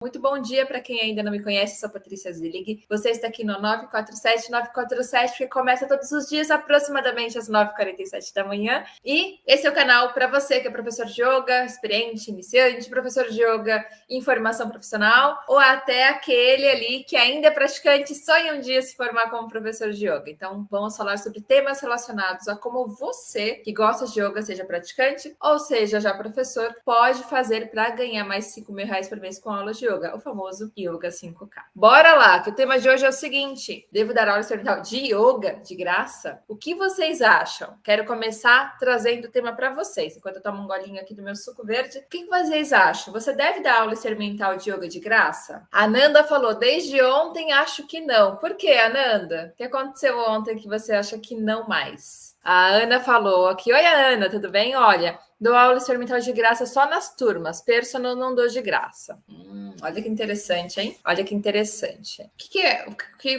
Muito bom dia para quem ainda não me conhece, sou Patrícia Zillig. Você está aqui no 947, porque começa todos os dias, aproximadamente às 9h47 da manhã. E esse é o canal para você que é professor de yoga, experiente, iniciante, professor de yoga em formação profissional, ou até aquele ali que ainda é praticante e sonha um dia se formar como professor de yoga. Então, vamos falar sobre temas relacionados a como você, que gosta de yoga, seja praticante ou seja já professor, pode fazer para ganhar mais de R$ 5.000 por mês com aulas de yoga, o famoso Yoga 5K. Bora lá, que o tema de hoje é o seguinte: devo dar aula experimental de yoga de graça? O que vocês acham? Quero começar trazendo o tema para vocês, enquanto eu tomo um golinho aqui do meu suco verde. O que vocês acham? Você deve dar aula experimental de yoga de graça? A Ananda falou, desde ontem acho que não. Por quê, Ananda? O que aconteceu ontem que você acha que não mais? A Ana falou aqui, oi Ana, tudo bem? Olha, dou aula experimental de graça só nas turmas, personal não dou de graça. Olha que interessante, hein? Olha que interessante. O que é?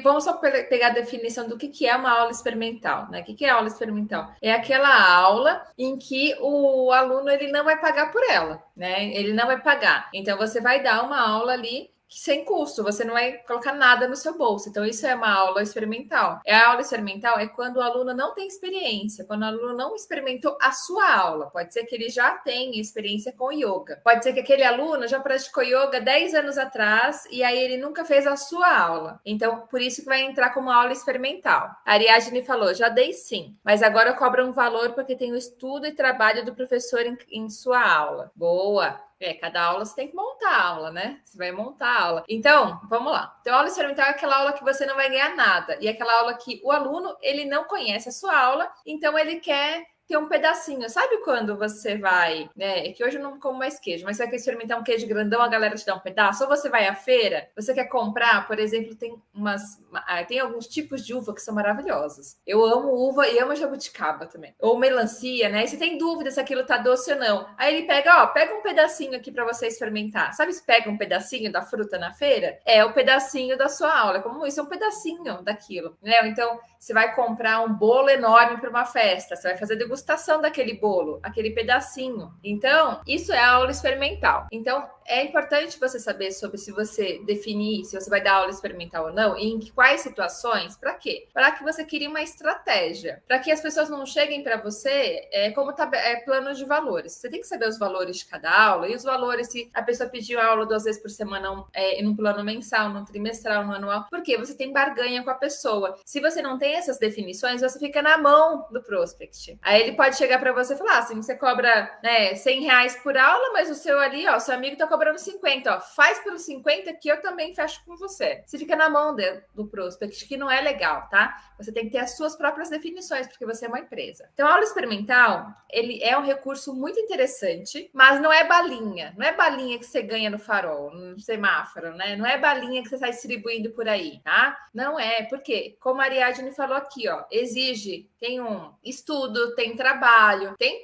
Vamos só pegar a definição do que é uma aula experimental, né? O que é aula experimental? É aquela aula em que o aluno ele não vai pagar por ela, né? Ele não vai pagar. Então você vai dar uma aula ali sem custo, você não vai colocar nada no seu bolso. Então, isso é uma aula experimental. A aula experimental é quando o aluno não tem experiência, quando o aluno não experimentou a sua aula. Pode ser que ele já tenha experiência com yoga. Pode ser que aquele aluno já praticou yoga 10 anos atrás e aí ele nunca fez a sua aula. Então, por isso que vai entrar como aula experimental. A Ariadne falou, já dei sim, mas agora cobra um valor porque tem o estudo e trabalho do professor em sua aula. Boa! Cada aula você tem que montar a aula, né? Você vai montar a aula. Então, vamos lá. Então, a aula experimental é aquela aula que você não vai ganhar nada. E é aquela aula que o aluno, ele não conhece a sua aula, então ele quer ter um pedacinho. Sabe quando você vai, né? É que hoje eu não como mais queijo, mas você vai experimentar um queijo grandão, a galera te dá um pedaço. Ou você vai à feira, você quer comprar, por exemplo, tem alguns tipos de uva que são maravilhosos. Eu amo uva e amo jabuticaba também. Ou melancia, né? E você tem dúvida se aquilo tá doce ou não. Aí ele pega um pedacinho aqui para você experimentar. Sabe se pega um pedacinho da fruta na feira? É o pedacinho da sua aula. Como isso é um pedacinho daquilo, né? Então, você vai comprar um bolo enorme para uma festa, você vai fazer degustação daquele bolo, aquele pedacinho. Então, isso é a aula experimental. Então, é importante você saber sobre se você definir se você vai dar aula experimental ou não, e em quais situações, para quê? Para que você crie uma estratégia, para que as pessoas não cheguem para você como plano de valores. Você tem que saber os valores de cada aula e os valores se a pessoa pediu aula 2 vezes por semana em um plano mensal, no trimestral, no anual, porque você tem barganha com a pessoa. Se você não tem essas definições, você fica na mão do prospect. Aí ele pode chegar para você e falar assim, você cobra R$ 100 por aula, mas o seu ali, ó, seu amigo tá cobrando 50, ó, faz pelos 50 que eu também fecho com você. Você fica na mão do prospect, que não é legal, tá? Você tem que ter as suas próprias definições, porque você é uma empresa. Então, a aula experimental, ele é um recurso muito interessante, mas não é balinha. Não é balinha que você ganha no farol, no semáforo, né? Não é balinha que você está distribuindo por aí, tá? Não é, porque, como a Ariadne falou aqui, ó, tem um estudo, tem trabalho, tem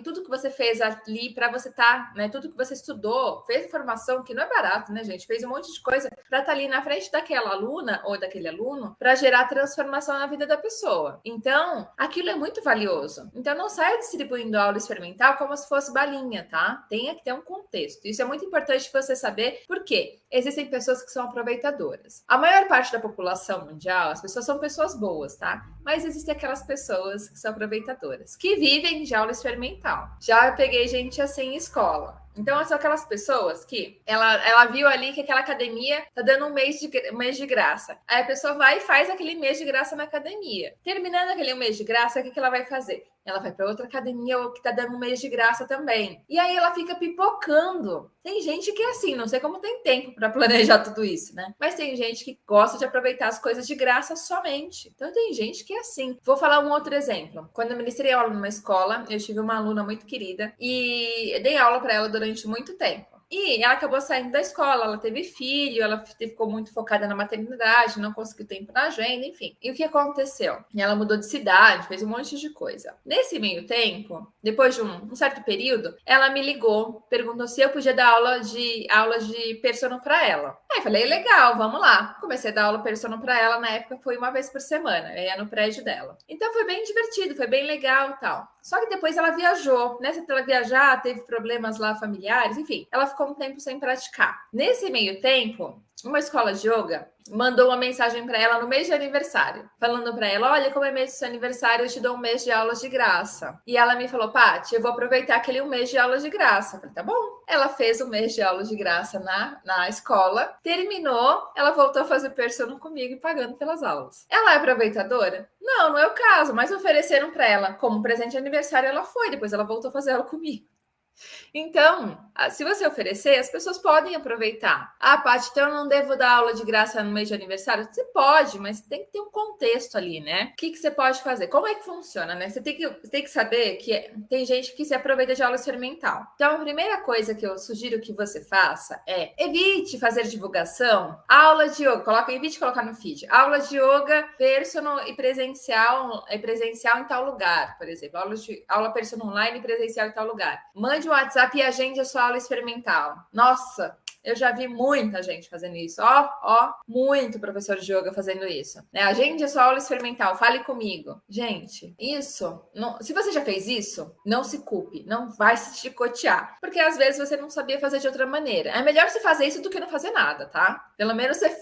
tudo que você fez ali para você né? Tudo que você estudou, fez formação, que não é barato, né, gente? Fez um monte de coisa para estar ali na frente daquela aluna ou daquele aluno para gerar transformação na vida da pessoa. Então, aquilo é muito valioso. Então, não saia distribuindo aula experimental como se fosse balinha, tá? Tem que ter um contexto. Isso é muito importante você saber, porque existem pessoas que são aproveitadoras. A maior parte da população mundial, as pessoas são pessoas boas, tá? Mas existem aquelas pessoas que são aproveitadoras, que vivem de aula experimental. Já peguei gente assim em escola. Então, são aquelas pessoas que ela viu ali que aquela academia tá dando um mês de graça. Aí a pessoa vai e faz aquele mês de graça na academia. Terminando aquele mês de graça, o que ela vai fazer? Ela vai para outra academia que tá dando um mês de graça também. E aí ela fica pipocando. Tem gente que é assim, não sei como tem tempo para planejar tudo isso, né? Mas tem gente que gosta de aproveitar as coisas de graça somente. Então tem gente que é assim. Vou falar um outro exemplo. Quando eu ministrei aula numa escola, eu tive uma aluna muito querida e eu dei aula para ela durante muito tempo. E ela acabou saindo da escola, ela teve filho, ela ficou muito focada na maternidade, não conseguiu tempo na agenda, enfim. E o que aconteceu? Ela mudou de cidade, fez um monte de coisa. Nesse meio tempo, depois de um certo período, ela me ligou, perguntou se eu podia dar aula de personal para ela. Aí falei, legal, vamos lá. Comecei a dar aula personal para ela, na época foi uma vez por semana, eu ia no prédio dela. Então foi bem divertido, foi bem legal e tal. Só que depois ela viajou, né? Se ela viajar, teve problemas lá familiares, enfim. Ela ficou ficou um tempo sem praticar. Nesse meio tempo, uma escola de yoga mandou uma mensagem para ela no mês de aniversário, falando para ela, olha, como é mês do seu aniversário, eu te dou um mês de aulas de graça. E ela me falou, Paty, eu vou aproveitar aquele um mês de aulas de graça. Eu falei, tá bom. Ela fez um mês de aulas de graça na escola, terminou, ela voltou a fazer personal comigo e pagando pelas aulas. Ela é aproveitadora? Não, não é o caso, mas ofereceram para ela como presente de aniversário, ela foi, depois ela voltou a fazer ela comigo. Então, se você oferecer, as pessoas podem aproveitar. Ah, Paty, então eu não devo dar aula de graça no mês de aniversário? Você pode, mas tem que ter um contexto ali, né? O que você pode fazer? Como é que funciona, né? Você tem que saber que tem gente que se aproveita de aula experimental. Então, a primeira coisa que eu sugiro que você faça é evite fazer divulgação. Aula de yoga, evite colocar no feed. Aula de yoga personal e presencial em tal lugar, por exemplo. Aula personal online e presencial em tal lugar. Mande um WhatsApp e agende a sua aula experimental. Nossa, eu já vi muita gente fazendo isso. Muito professor de yoga fazendo isso. Agende a sua aula experimental, fale comigo. Gente, isso, se você já fez isso, não se culpe, não vai se chicotear. Porque às vezes você não sabia fazer de outra maneira. É melhor você fazer isso do que não fazer nada, tá? Pelo menos você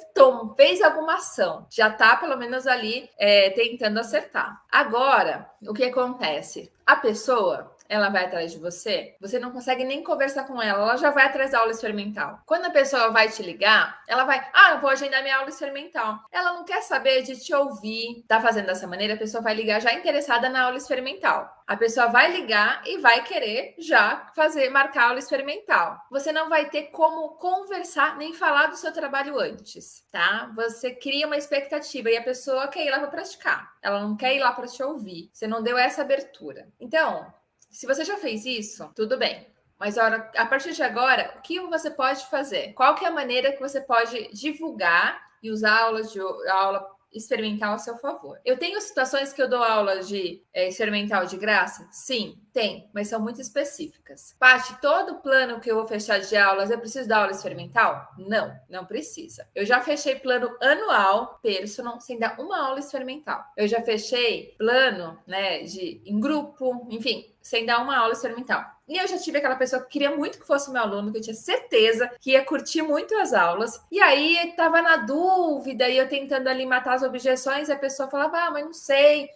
fez alguma ação. Já tá pelo menos ali tentando acertar. Agora, o que acontece? A pessoa, ela vai atrás de você não consegue nem conversar com ela já vai atrás da aula experimental. Quando a pessoa vai te ligar, ela vai, eu vou agendar minha aula experimental. Ela não quer saber de te ouvir. Tá fazendo dessa maneira, a pessoa vai ligar já interessada na aula experimental. A pessoa vai ligar e vai querer já marcar a aula experimental. Você não vai ter como conversar nem falar do seu trabalho antes, tá? Você cria uma expectativa e a pessoa quer ir lá para praticar. Ela não quer ir lá para te ouvir. Você não deu essa abertura. Então, se você já fez isso, tudo bem. Mas a partir de agora, o que você pode fazer? Qual que é a maneira que você pode divulgar e usar a aula experimental a seu favor? Eu tenho situações que eu dou aula de experimental de graça? Sim, tem, mas são muito específicas. Paty, todo plano que eu vou fechar de aulas, eu preciso dar aula experimental? Não, não precisa. Eu já fechei plano anual, personal, sem dar uma aula experimental. Eu já fechei plano, em grupo, enfim, sem dar uma aula experimental. E eu já tive aquela pessoa que queria muito que fosse meu aluno, que eu tinha certeza que ia curtir muito as aulas. E aí estava na dúvida, e eu tentando ali matar as objeções, e a pessoa falava, mas não sei,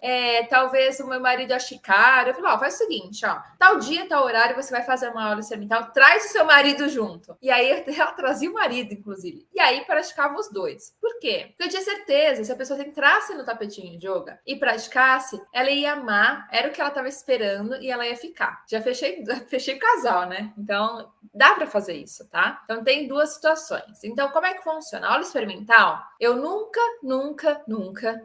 talvez o meu marido ache caro. Eu falei, faz o seguinte, tal dia, tal horário, você vai fazer uma aula experimental, traz o seu marido junto. E aí ela trazia o marido, inclusive. E aí praticava os dois. Por quê? Porque eu tinha certeza, se a pessoa entrasse no tapetinho de yoga e praticasse, ela ia amar, era o que ela estava esperando e ela ia ficar. Já fechei o casal, né? Então, dá para fazer isso, tá? Então, tem duas situações. Então, como é que funciona? A aula experimental, eu nunca,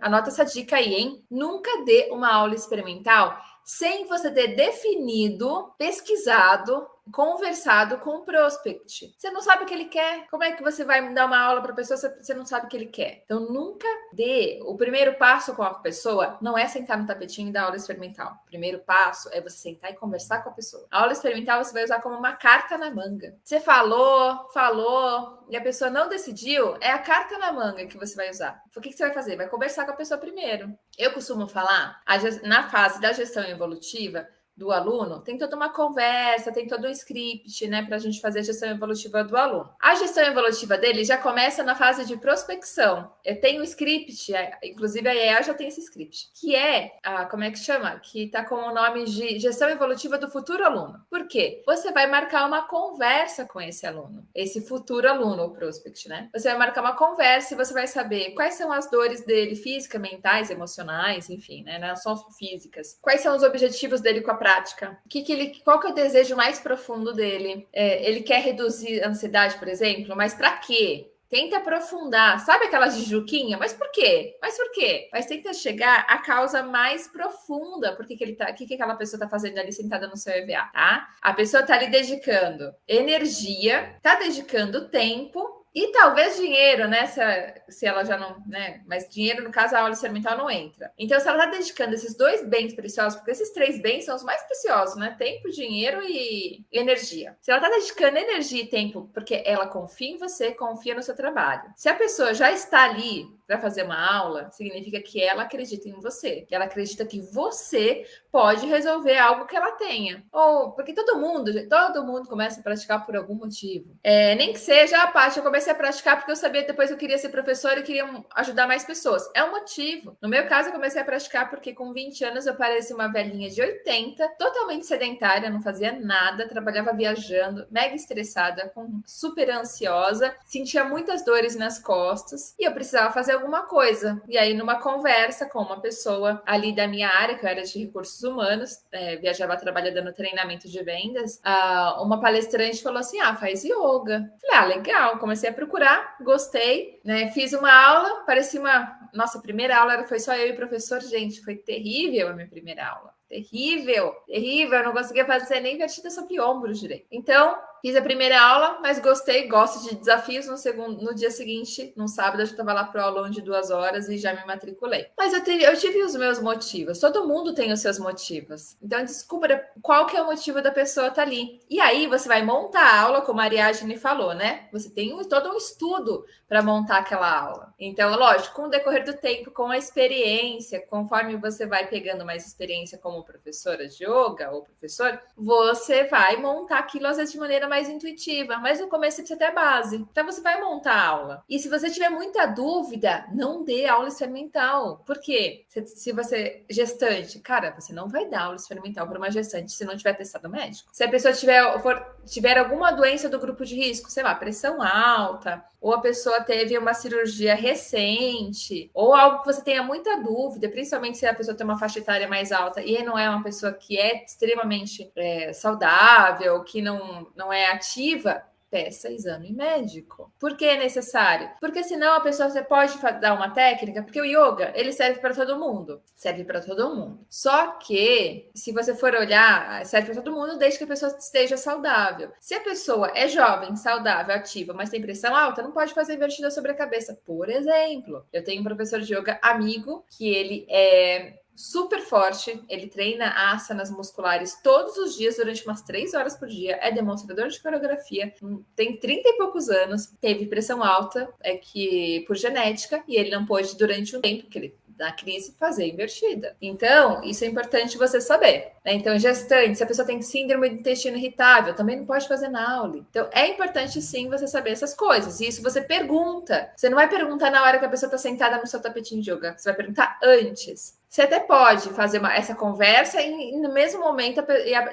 anota essa dica aí, hein? Nunca dê uma aula experimental sem você ter definido, pesquisado, conversado com o prospect. Você não sabe o que ele quer. Como é que você vai dar uma aula para a pessoa se você não sabe o que ele quer? Então, nunca dê. O primeiro passo com a pessoa não é sentar no tapetinho e dar aula experimental. O primeiro passo é você sentar e conversar com a pessoa. A aula experimental você vai usar como uma carta na manga. Você falou, e a pessoa não decidiu, é a carta na manga que você vai usar. O que você vai fazer? Vai conversar com a pessoa primeiro. Eu costumo falar, na fase da gestão evolutiva, do aluno, tem toda uma conversa, tem todo um script, para a gente fazer a gestão evolutiva do aluno. A gestão evolutiva dele já começa na fase de prospecção. Eu tenho um script, inclusive a EA já tem esse script, que é, como é que chama? Que está com o nome de gestão evolutiva do futuro aluno. Por quê? Você vai marcar uma conversa com esse aluno, esse futuro aluno, o prospect, Você vai marcar uma conversa e você vai saber quais são as dores dele, físicas, mentais, emocionais, enfim, não só físicas. Quais são os objetivos dele com a prática? Qual que é o desejo mais profundo dele? Ele quer reduzir a ansiedade, por exemplo, mas para quê? Tenta aprofundar. Sabe aquela jujuquinha? Mas por quê? Mas tenta chegar à causa mais profunda. Por que aquela pessoa está fazendo ali sentada no seu EVA, tá? A pessoa está ali dedicando energia, está dedicando tempo E talvez dinheiro, né? Se ela já não, né? Mas dinheiro, no caso, a aula experimental não entra. Então, se ela está dedicando esses 2 bens preciosos, porque esses 3 bens são os mais preciosos, né? Tempo, dinheiro e energia. Se ela está dedicando energia e tempo porque ela confia em você, confia no seu trabalho. Se a pessoa já está ali para fazer uma aula, significa que ela acredita em você. Ela acredita que você pode resolver algo que ela tenha. Ou porque todo mundo começa a praticar por algum motivo. Nem que seja a parte, eu comecei a praticar porque eu sabia depois que eu queria ser professora e queria ajudar mais pessoas. É um motivo. No meu caso, eu comecei a praticar porque com 20 anos eu parecia uma velhinha de 80, totalmente sedentária, não fazia nada, trabalhava viajando, mega estressada, super ansiosa, sentia muitas dores nas costas e eu precisava fazer alguma coisa. E aí, numa conversa com uma pessoa ali da minha área, que eu era de recursos humanos, viajava trabalhando dando treinamento de vendas, uma palestrante falou assim: faz yoga. Falei, legal. Comecei a procurar, gostei, né? Fiz uma aula, parecia nossa, primeira aula foi só eu e o professor, gente, foi terrível a minha primeira aula. Terrível, eu não conseguia fazer nem vertida sobre ombros direito. Então, fiz a primeira aula, mas gostei, gosto de desafios. No dia seguinte, no sábado, eu já estava lá para o aulão de 2 horas e já me matriculei. Mas eu tive os meus motivos. Todo mundo tem os seus motivos. Então, descubra qual que é o motivo da pessoa estar ali. E aí, você vai montar a aula, como a Ariadne falou, né? Você tem todo um estudo para montar aquela aula. Então, lógico, com o decorrer do tempo, com a experiência, conforme você vai pegando mais experiência como professora de yoga ou professor, você vai montar aquilo às vezes de maneira mais intuitiva, mas no começo você precisa ter a base. Então você vai montar a aula. E se você tiver muita dúvida, não dê aula experimental. Por quê? Se você gestante, cara, você não vai dar aula experimental para uma gestante se não tiver testado médico. Se a pessoa tiver alguma doença do grupo de risco, sei lá, pressão alta, ou a pessoa teve uma cirurgia recente, ou algo que você tenha muita dúvida, principalmente se a pessoa tem uma faixa etária mais alta e não é uma pessoa que é extremamente saudável, que não é ativa, peça exame médico. Por que é necessário? Porque senão a pessoa, você pode dar uma técnica, porque o yoga, ele serve para todo mundo. Serve para todo mundo. Só que, se você for olhar, serve para todo mundo desde que a pessoa esteja saudável. Se a pessoa é jovem, saudável, ativa, mas tem pressão alta, não pode fazer invertida sobre a cabeça. Por exemplo, eu tenho um professor de yoga amigo, que ele é super forte, ele treina asanas musculares todos os dias durante umas 3 horas por dia, é demonstrador de coreografia, tem 30 e poucos anos, teve pressão alta, que por genética, e ele não pôde durante um tempo que ele na crise fazer invertida. Então, isso é importante você saber. Né? Então, gestante, se a pessoa tem síndrome do intestino irritável, também não pode fazer Nauli. Então, é importante sim você saber essas coisas. E isso você pergunta. Você não vai perguntar na hora que a pessoa está sentada no seu tapetinho de yoga. Você vai perguntar antes. Você até pode fazer essa conversa e no mesmo momento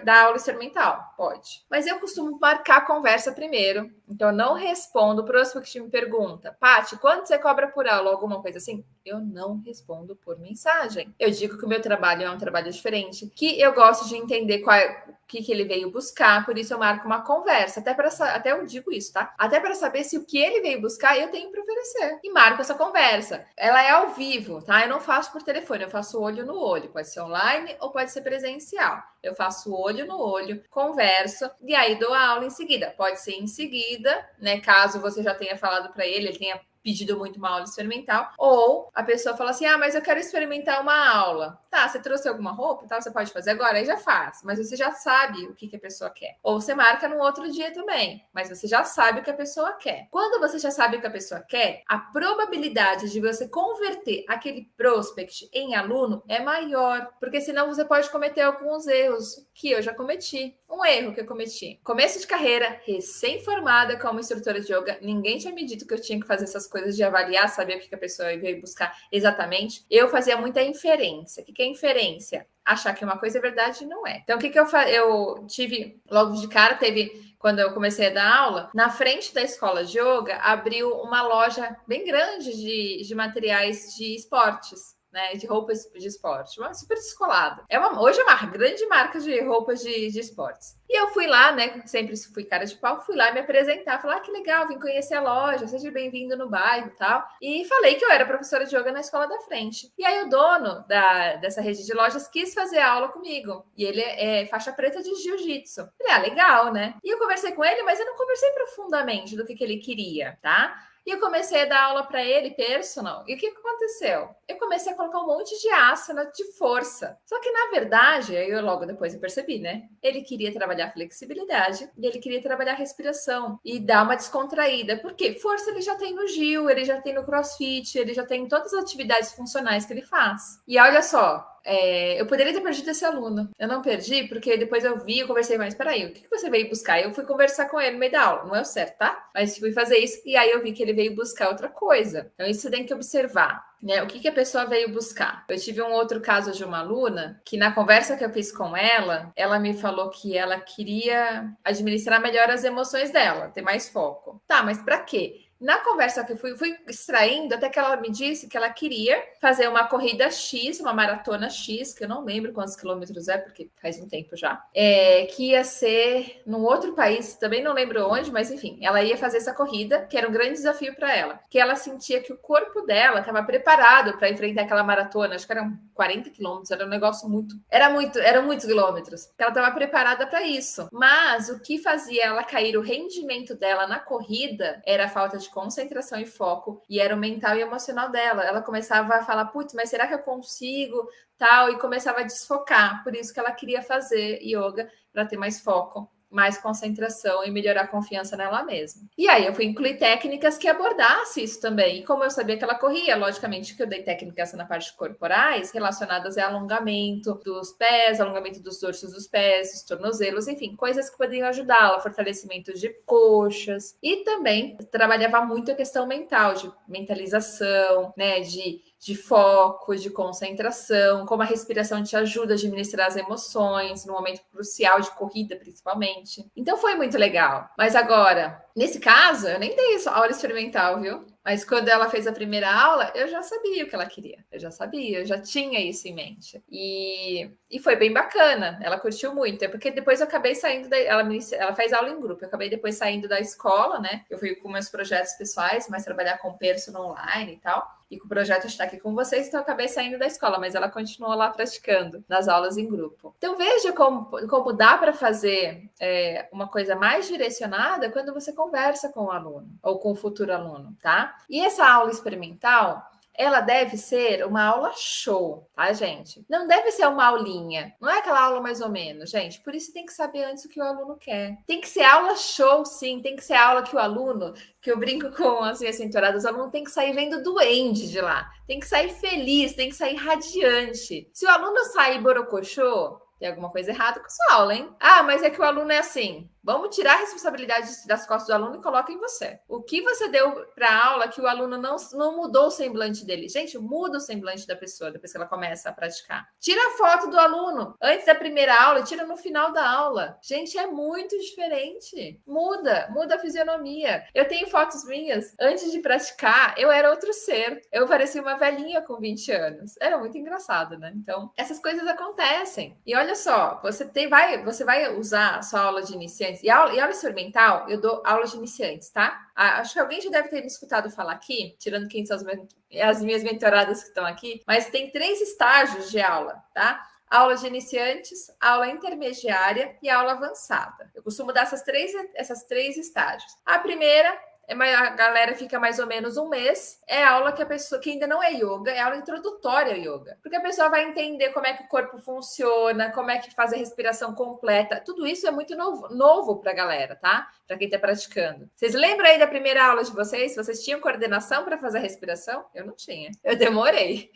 dar aula experimental. Pode. Mas eu costumo marcar a conversa primeiro. Então, eu não respondo. O próximo que me pergunta, Paty, quanto você cobra por aula? Alguma coisa assim? Eu não respondo por mensagem. Eu digo que o meu trabalho é um trabalho diferente, que eu gosto de entender o que ele veio buscar, por isso eu marco uma conversa, até eu digo isso, tá? Até para saber se o que ele veio buscar eu tenho para oferecer. E marco essa conversa. Ela é ao vivo, tá? Eu não faço por telefone, eu faço olho no olho. Pode ser online ou pode ser presencial. Eu faço olho no olho, converso e aí dou a aula em seguida. Pode ser em seguida, né? Caso você já tenha falado para ele tenha pedido muito uma aula experimental, ou a pessoa fala assim, mas eu quero experimentar uma aula. Tá, você trouxe alguma roupa? Tá, você pode fazer agora? Aí já faz, mas você já sabe o que a pessoa quer. Ou você marca no outro dia também, mas você já sabe o que a pessoa quer. Quando você já sabe o que a pessoa quer, a probabilidade de você converter aquele prospect em aluno é maior, porque senão você pode cometer alguns erros que eu já cometi. Um erro que eu cometi. Começo de carreira, recém-formada como instrutora de yoga, ninguém tinha me dito que eu tinha que fazer essas coisas de avaliar, saber o que a pessoa veio buscar exatamente. Eu fazia muita inferência. O que é inferência? Achar que uma coisa é verdade e não é. Então, o que eu tive logo de cara, quando eu comecei a dar aula, na frente da escola de yoga, abriu uma loja bem grande de materiais de esportes. né, de roupas de esporte, uma super descolada. Hoje é uma grande marca de roupas de esportes. E eu fui lá, né, sempre fui cara de pau, fui lá me apresentar, falar, que legal, vim conhecer a loja, seja bem-vindo no bairro e tal. E falei que eu era professora de yoga na escola da frente. E aí o dono dessa rede de lojas quis fazer aula comigo. E ele é faixa preta de jiu-jitsu. Falei, legal, né? E eu conversei com ele, mas eu não conversei profundamente do que ele queria, tá? E eu comecei a dar aula para ele, personal. E o que aconteceu? Eu comecei a colocar um monte de asana de força. Só que, na verdade, eu logo depois eu percebi, né? Ele queria trabalhar flexibilidade e ele queria trabalhar respiração e dar uma descontraída. Por quê? Força ele já tem no Gil, ele já tem no CrossFit, ele já tem em todas as atividades funcionais que ele faz. E olha só, eu poderia ter perdido esse aluno. Eu não perdi, porque depois eu vi, eu conversei mais. Peraí, o que você veio buscar? Eu fui conversar com ele no meio da aula. Não é o certo, tá? Mas fui fazer isso e aí eu vi que ele veio buscar outra coisa. Então, isso você tem que observar, né? O que a pessoa veio buscar? Eu tive um outro caso de uma aluna que, na conversa que eu fiz com ela me falou que ela queria administrar melhor as emoções dela, ter mais foco. Tá, mas para quê? Na conversa que eu fui extraindo, até que ela me disse que ela queria fazer uma corrida X, uma maratona X, que eu não lembro quantos quilômetros é, porque faz um tempo já, que ia ser num outro país, também não lembro onde, mas enfim, ela ia fazer essa corrida, que era um grande desafio para ela, que ela sentia que o corpo dela estava preparado para enfrentar aquela maratona, acho que eram 40 quilômetros, era um negócio eram muitos quilômetros, que ela estava preparada para isso, mas o que fazia ela cair o rendimento dela na corrida era a falta de concentração e foco, e era o mental e emocional dela. Ela começava a falar, putz, mas será que eu consigo? Tal, e começava a desfocar. Por isso que ela queria fazer yoga, para ter mais foco, mais concentração e melhorar a confiança nela mesma. E aí eu fui incluir técnicas que abordassem isso também. E como eu sabia que ela corria, logicamente que eu dei técnicas na parte corporais relacionadas a alongamento dos pés, alongamento dos dorsos dos pés, dos tornozelos, enfim, coisas que poderiam ajudá-la, fortalecimento de coxas. E também trabalhava muito a questão mental, de mentalização, né, de foco, de concentração, como a respiração te ajuda a administrar as emoções no momento crucial de corrida, principalmente. Então foi muito legal. Mas agora, nesse caso, eu nem dei isso, aula experimental, viu? Mas quando ela fez a primeira aula, eu já sabia o que ela queria. Eu já sabia, eu já tinha isso em mente. E foi bem bacana. Ela curtiu muito. É porque depois eu acabei saindo ela faz aula em grupo. Eu acabei depois saindo da escola, né? Eu fui com meus projetos pessoais, mas trabalhar com personal online e tal. E com o projeto está aqui com vocês, então eu acabei saindo da escola, mas ela continuou lá praticando nas aulas em grupo. Então veja como dá para fazer uma coisa mais direcionada quando você conversa com o aluno ou com o futuro aluno, tá? E essa aula experimental, ela deve ser uma aula show, tá, gente? Não deve ser uma aulinha. Não é aquela aula mais ou menos, gente. Por isso tem que saber antes o que o aluno quer. Tem que ser aula show, sim. Tem que ser aula que o aluno, que eu brinco com as minhas mentoradas, o aluno tem que sair vendo duende de lá. Tem que sair feliz, tem que sair radiante. Se o aluno sair borocochô, tem alguma coisa errada com a sua aula, hein? Ah, mas é que o aluno é assim. Vamos tirar a responsabilidade das costas do aluno e coloca em você. O que você deu para a aula que o aluno não mudou o semblante dele? Gente, muda o semblante da pessoa depois que ela começa a praticar. Tira a foto do aluno antes da primeira aula e tira no final da aula. Gente, é muito diferente. Muda a fisionomia. Eu tenho fotos minhas. Antes de praticar, eu era outro ser. Eu parecia uma velhinha com 20 anos. Era muito engraçado, né? Então, essas coisas acontecem. E olha só, você vai usar a sua aula de iniciantes. E aula experimental, eu dou aula de iniciantes, tá? Acho que alguém já deve ter me escutado falar aqui, tirando quem são as minhas mentoradas que estão aqui, mas tem 3 estágios de aula, tá? Aula de iniciantes, aula intermediária e aula avançada. Eu costumo dar essas três estágios. A primeira a galera fica mais ou menos um mês. É aula que a pessoa que ainda não é yoga, é aula introdutória ao yoga. Porque a pessoa vai entender como é que o corpo funciona, como é que faz a respiração completa. Tudo isso é muito novo para a galera, tá? Para quem está praticando. Vocês lembram aí da primeira aula de vocês? Vocês tinham coordenação para fazer a respiração? Eu não tinha. Eu demorei.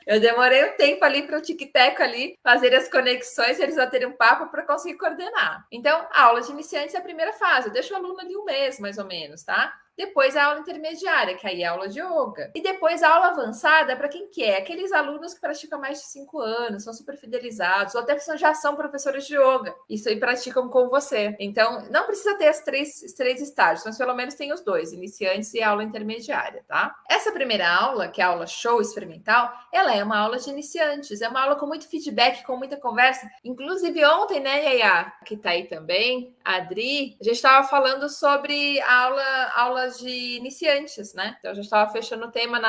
Eu demorei um tempo ali para o tic-tac ali fazer as conexões, eles baterem um papo para conseguir coordenar. Então, a aula de iniciantes é a primeira fase. Eu deixo o aluno ali um mês, mais ou menos, tá? Depois a aula intermediária, que aí é a aula de yoga. E depois a aula avançada, para quem quer? Aqueles alunos que praticam mais de 5 anos, são super fidelizados, ou até já são professores de yoga. Isso aí praticam com você. Então, não precisa ter os três estágios, mas pelo menos tem os dois, iniciantes e aula intermediária, tá? Essa primeira aula, que é a aula show experimental, ela é uma aula de iniciantes, é uma aula com muito feedback, com muita conversa. Inclusive ontem, né, Yaya, que tá aí também, a Adri, a gente estava falando sobre aula de iniciantes, né? Então, eu já estava fechando o tema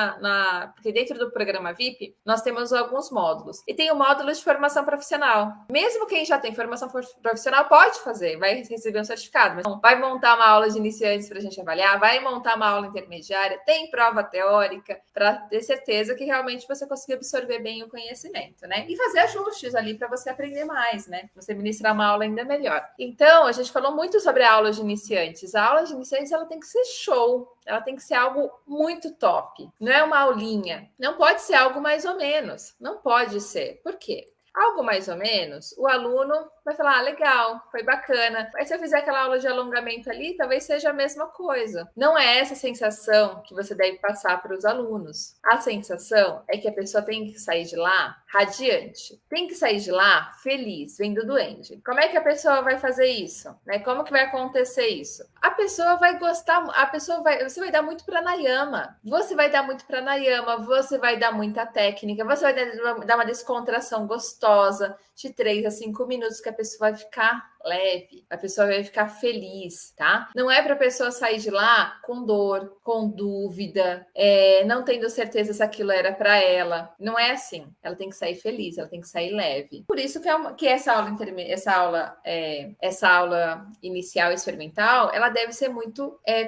porque dentro do programa VIP, nós temos alguns módulos. E tem o módulo de formação profissional. Mesmo quem já tem formação profissional pode fazer, vai receber um certificado, mas vai montar uma aula de iniciantes para a gente avaliar, vai montar uma aula intermediária, tem prova teórica, para ter certeza que realmente você conseguiu absorver bem o conhecimento, né? E fazer ajustes ali para você aprender mais, né? Você ministrar uma aula ainda melhor. Então, a gente falou muito sobre a aula de iniciantes. A aula de iniciantes, ela tem que ser show, ela tem que ser algo muito top. Não é uma aulinha. Não pode ser algo mais ou menos. Não pode ser. Por quê? Algo mais ou menos, o aluno vai falar, legal, foi bacana. Mas se eu fizer aquela aula de alongamento ali, talvez seja a mesma coisa. Não é essa sensação que você deve passar para os alunos. A sensação é que a pessoa tem que sair de lá radiante. Tem que sair de lá feliz, vendo do Andy. Como é que a pessoa vai fazer isso? Né? Como que vai acontecer isso? A pessoa vai gostar, você vai dar muito pranayama. Você vai dar muito pranayama, você vai dar muita técnica, você vai dar uma descontração gostosa de 3 a 5 minutos que a pessoa vai ficar leve, a pessoa vai ficar feliz, tá? Não é para a pessoa sair de lá com dor, com dúvida, não tendo certeza se aquilo era para ela. Não é assim. Ela tem que sair feliz, ela tem que sair leve. Por isso que essa aula inicial experimental, ela deve ser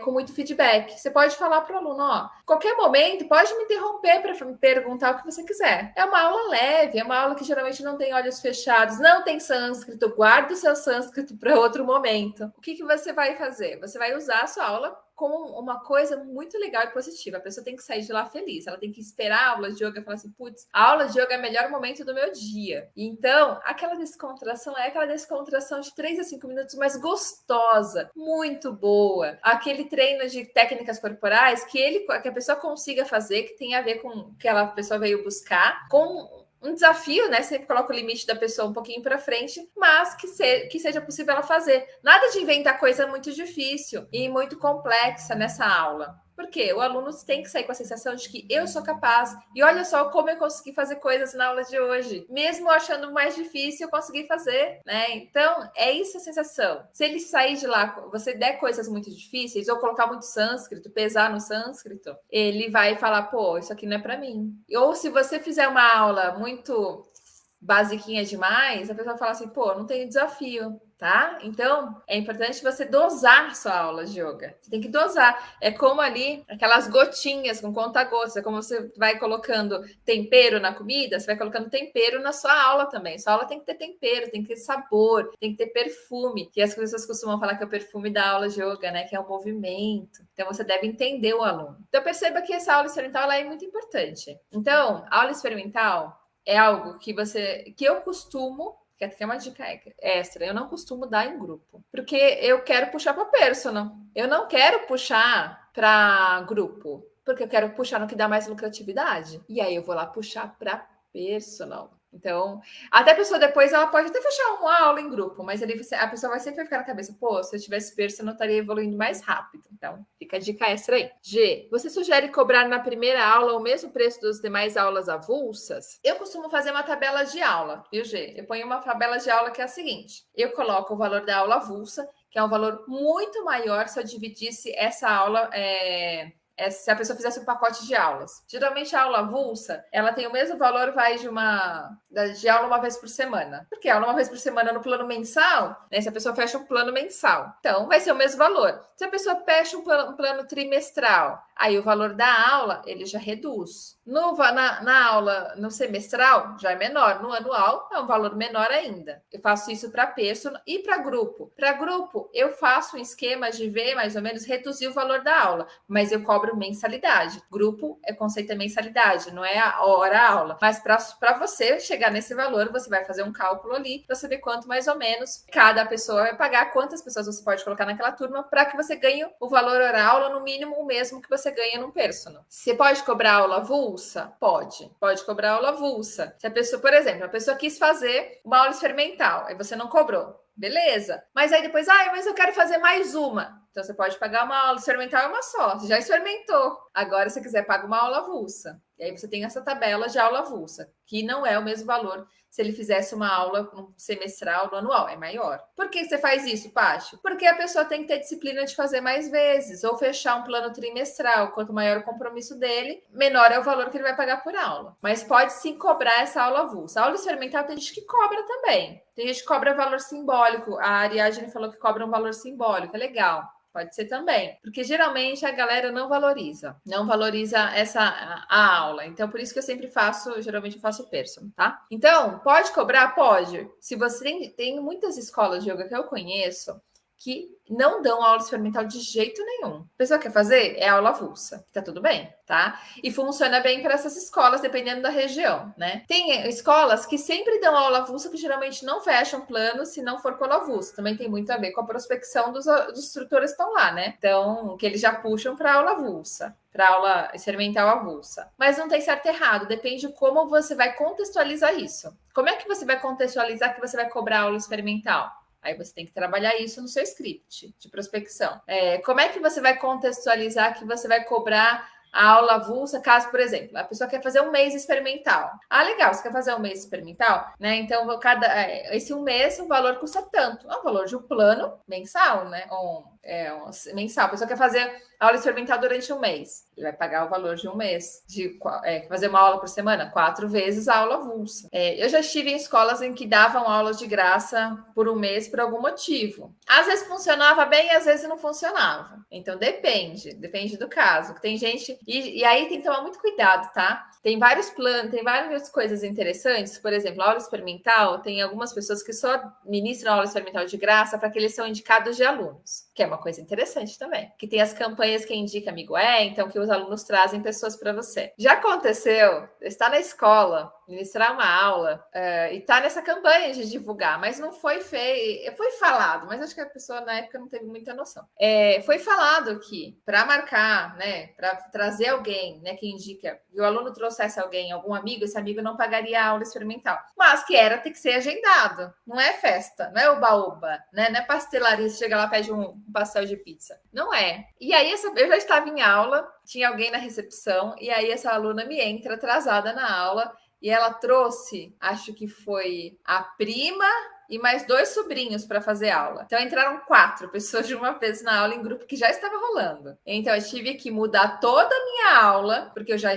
com muito feedback. Você pode falar para o aluno, ó, qualquer momento pode me interromper para me perguntar o que você quiser. É uma aula leve, é uma aula que geralmente não tem olhos fechados, não tem sânscrito, guarda o seu sânscrito para outro momento. O que você vai fazer? Você vai usar a sua aula como uma coisa muito legal e positiva. A pessoa tem que sair de lá feliz. Ela tem que esperar a aula de yoga e falar assim, putz, a aula de yoga é o melhor momento do meu dia. Então, aquela descontração é aquela descontração de 3 a 5 minutos, mas gostosa, muito boa. Aquele treino de técnicas corporais que a pessoa consiga fazer, que tem a ver com o que a pessoa veio buscar, com um desafio, né? Sempre coloca o limite da pessoa um pouquinho para frente, mas que seja possível ela fazer. Nada de inventar coisa muito difícil e muito complexa nessa aula. Porque o aluno tem que sair com a sensação de que eu sou capaz. E olha só como eu consegui fazer coisas na aula de hoje. Mesmo achando mais difícil, eu consegui fazer, né? Então, é isso a sensação. Se ele sair de lá, você der coisas muito difíceis, ou colocar muito sânscrito, pesar no sânscrito, ele vai falar, pô, isso aqui não é para mim. Ou se você fizer uma aula muito basiquinha demais, a pessoa fala assim, pô, não tem desafio, tá? Então, é importante você dosar sua aula de yoga. Você tem que dosar. É como ali, aquelas gotinhas com conta-gotas. É como você vai colocando tempero na comida, você vai colocando tempero na sua aula também. Sua aula tem que ter tempero, tem que ter sabor, tem que ter perfume. Que as pessoas costumam falar que é o perfume da aula de yoga, né? Que é o movimento. Então, você deve entender o aluno. Então, perceba que essa aula experimental ela é muito importante. Então, a aula experimental é algo que eu costumo, que até é uma dica extra, eu não costumo dar em grupo, porque eu quero puxar para personal. Eu não quero puxar para grupo, porque eu quero puxar no que dá mais lucratividade. E aí eu vou lá puxar para personal. Então, até a pessoa depois, ela pode até fechar uma aula em grupo, mas a pessoa vai sempre ficar na cabeça, pô, se eu tivesse personal, eu estaria evoluindo mais rápido. Então, fica a dica extra aí. G, você sugere cobrar na primeira aula o mesmo preço das demais aulas avulsas? Eu costumo fazer uma tabela de aula, viu, G? Eu ponho uma tabela de aula que é a seguinte, eu coloco o valor da aula avulsa, que é um valor muito maior se eu dividisse essa aula se a pessoa fizesse um pacote de aulas. Geralmente a aula avulsa, ela tem o mesmo valor, vai de aula uma vez por semana. Porque aula uma vez por semana no plano mensal, né? Se a pessoa fecha um plano mensal, então vai ser o mesmo valor. Se a pessoa fecha um plano trimestral, aí o valor da aula, ele já reduz. Na aula, no semestral, já é menor. No anual, é um valor menor ainda. Eu faço isso para personal e para grupo. Para grupo, eu faço um esquema de ver, mais ou menos, reduzir o valor da aula, mas eu cobro mensalidade. Grupo é conceito de mensalidade, não é a hora a aula. Mas para você chegar nesse valor, você vai fazer um cálculo ali para saber quanto, mais ou menos, cada pessoa vai pagar, quantas pessoas você pode colocar naquela turma para que você ganhe o valor hora aula, no mínimo o mesmo que você ganha num personal. Você pode cobrar aula avulsa? Pode cobrar aula avulsa. Se a pessoa, por exemplo, a pessoa quis fazer uma aula experimental, aí você não cobrou. Beleza. Mas aí depois, mas eu quero fazer mais uma. Então você pode pagar uma aula experimental, é uma só. Você já experimentou. Agora, se você quiser, paga uma aula avulsa. E aí você tem essa tabela de aula avulsa, que não é o mesmo valor se ele fizesse uma aula no semestral, no anual, é maior. Por que você faz isso, Paty? Porque a pessoa tem que ter disciplina de fazer mais vezes, ou fechar um plano trimestral. Quanto maior o compromisso dele, menor é o valor que ele vai pagar por aula. Mas pode sim cobrar essa aula avulsa. A aula experimental tem gente que cobra também. Tem gente que cobra valor simbólico. A Ariadne falou que cobra um valor simbólico. É legal. Pode ser também, porque geralmente a galera não valoriza a aula. Então, por isso que eu sempre geralmente eu faço personal, tá? Então, pode cobrar? Pode. Se você tem muitas escolas de yoga que eu conheço que não dão aula experimental de jeito nenhum. A pessoa quer fazer? É aula avulsa. Tá tudo bem, tá? E funciona bem para essas escolas, dependendo da região, né? Tem escolas que sempre dão aula avulsa, que geralmente não fecham plano se não for com aula avulsa. Também tem muito a ver com a prospecção dos instrutores que estão lá, né? Então, que eles já puxam para aula avulsa, para aula experimental avulsa. Mas não tem certo e errado, depende de como você vai contextualizar isso. Como é que você vai contextualizar que você vai cobrar aula experimental? Aí você tem que trabalhar isso no seu script de prospecção. Como é que você vai contextualizar que você vai cobrar a aula avulsa, caso, por exemplo, a pessoa quer fazer um mês experimental. Legal, você quer fazer um mês experimental, né? Então, esse um mês, o valor custa tanto. É o valor de um plano mensal, né? Mensal. A pessoa quer fazer aula experimental durante um mês. Ele vai pagar o valor de um mês. Fazer uma aula por semana, 4 vezes a aula avulsa. Eu já estive em escolas em que davam aulas de graça por um mês por algum motivo. Às vezes funcionava bem, às vezes não funcionava. Então, depende do caso. Tem gente... E aí tem que tomar muito cuidado, tá? Tem vários planos, tem várias coisas interessantes. Por exemplo, a aula experimental, tem algumas pessoas que só ministram aula experimental de graça para que eles são indicados de alunos, que é uma coisa interessante também. Que tem as campanhas que indica amigo então que os alunos trazem pessoas para você. Já aconteceu, está na escola, ministrar uma aula e tá nessa campanha de divulgar, mas não foi feito, foi falado, mas acho que a pessoa na época não teve muita noção. Foi falado que para marcar, né, para trazer alguém, né, que indica, e o aluno trouxesse alguém, algum amigo, esse amigo não pagaria a aula experimental, mas que tem que ser agendado, não é festa, não é oba-oba, né, não é pastelaria, você chega lá e pede um pastel de pizza, não é. E aí eu já estava em aula, tinha alguém na recepção, e aí essa aluna me entra atrasada na aula, e ela trouxe, acho que foi a prima e mais 2 sobrinhos para fazer aula. Então entraram 4 pessoas de uma vez na aula em grupo que já estava rolando. Então eu tive que mudar toda a minha aula, porque eu já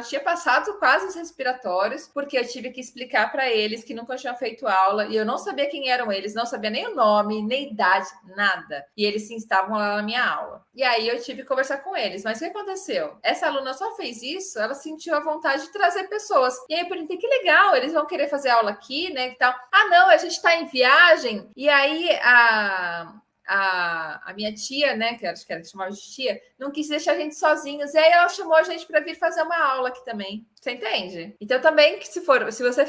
tinha passado quase os respiratórios, porque eu tive que explicar para eles que nunca tinham feito aula e eu não sabia quem eram eles, não sabia nem o nome, nem idade, nada. E eles sim estavam lá na minha aula. E aí eu tive que conversar com eles. Mas o que aconteceu? Essa aluna só fez isso, ela sentiu a vontade de trazer pessoas. E aí eu perguntei, que legal, eles vão querer fazer aula aqui, né, e tal. Não, a gente está em viagem, e aí a minha tia, né, que acho que ela chamava de tia, não quis deixar a gente sozinhos, e aí ela chamou a gente para vir fazer uma aula aqui também. Você entende? Então, também, se você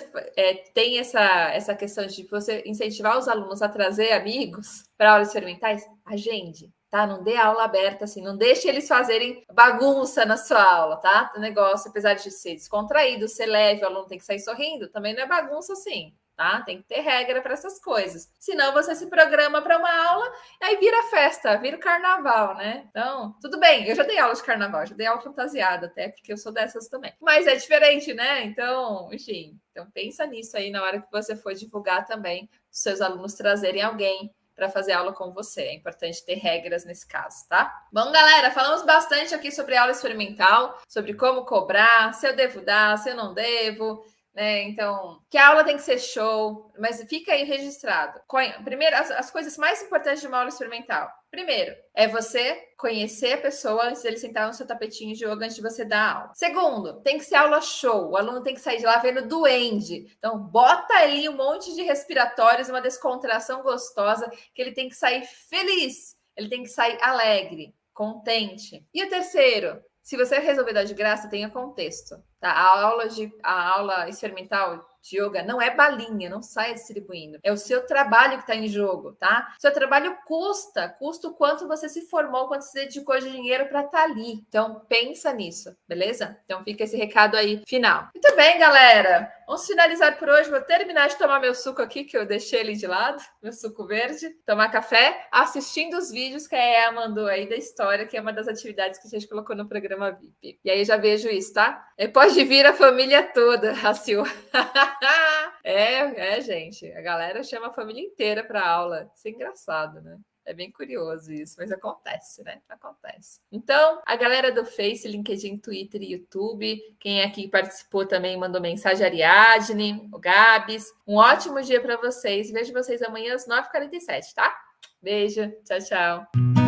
tem essa questão de você incentivar os alunos a trazer amigos para aulas experimentais, agende. Tá? Não dê aula aberta assim, não deixe eles fazerem bagunça na sua aula, tá? O negócio, apesar de ser descontraído, ser leve, o aluno tem que sair sorrindo, também não é bagunça assim. Tá? Tem que ter regra para essas coisas. Senão você se programa para uma aula e aí vira festa, vira o carnaval, né? Então, tudo bem, eu já dei aula de carnaval, já dei aula fantasiada até, porque eu sou dessas também. Mas é diferente, né? Então, enfim, pensa nisso aí na hora que você for divulgar também, os seus alunos trazerem alguém para fazer aula com você. É importante ter regras nesse caso, tá? Bom, galera, falamos bastante aqui sobre aula experimental, sobre como cobrar, se eu devo dar, se eu não devo. né? Então, que a aula tem que ser show, mas fica aí registrado. Primeiro, as coisas mais importantes de uma aula experimental. Primeiro, é você conhecer a pessoa antes dele sentar no seu tapetinho de yoga antes de você dar a aula. Segundo, tem que ser aula show. O aluno tem que sair de lá vendo duende. Então, bota ali um monte de respiratórios, uma descontração gostosa, que ele tem que sair feliz. Ele tem que sair alegre, contente. E o terceiro, se você resolver dar de graça, tenha contexto. Tá? A aula experimental de yoga não é balinha, não saia distribuindo. É o seu trabalho que está em jogo, tá? Seu trabalho custa o quanto você se formou, quanto você dedicou de dinheiro para estar ali. Então, pensa nisso, beleza? Então, fica esse recado aí final. Muito bem, galera. Vamos finalizar por hoje. Vou terminar de tomar meu suco aqui, que eu deixei ele de lado, meu suco verde. Tomar café, assistindo os vídeos que a EA mandou aí da história, que é uma das atividades que a gente colocou no programa VIP. E aí já vejo isso, tá? E pode vir a família toda, Raciu. Gente, a galera chama a família inteira para aula. Isso é engraçado, né? É bem curioso isso, mas acontece, né? Acontece. Então, a galera do Face, LinkedIn, Twitter e YouTube, quem aqui participou também mandou mensagem, Ariadne, o Gabs. Um ótimo dia para vocês. Vejo vocês amanhã às 9h47, tá? Beijo, tchau, tchau.